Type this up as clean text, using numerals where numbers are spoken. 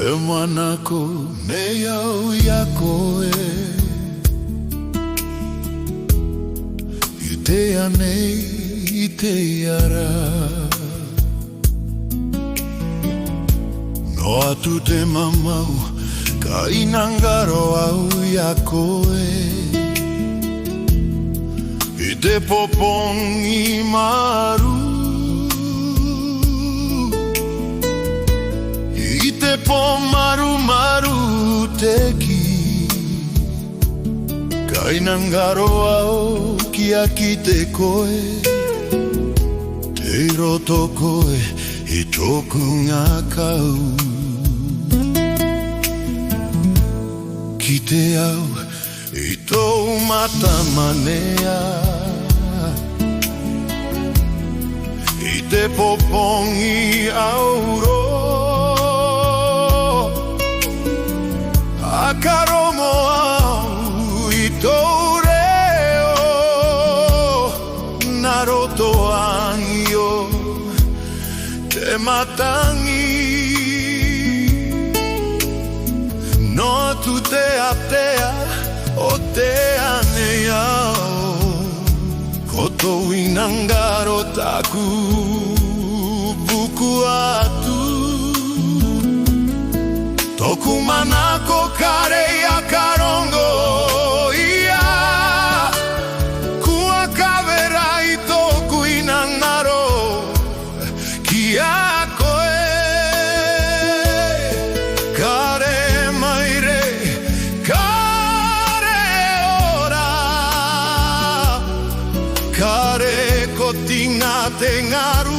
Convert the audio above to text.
E manako me iau ia koe I te anei I te iara No atu te mamau Ka inangaro au ia koe I te popongi maru I te po maru maru te ki Ka inangaro au kia ki te koe Te roto koe I toku ngā kau Ki te au I tou mata manea I te popongi auro A karomo au I tou reo Na roto angio Te matangi No tu te atea O te anea Koto inangaro taku Buku atu Toku manako kare ia karongo ia Kua kawera I toku inangaro Kia koe Kare maire Kare ora Kare kotinga te ngaru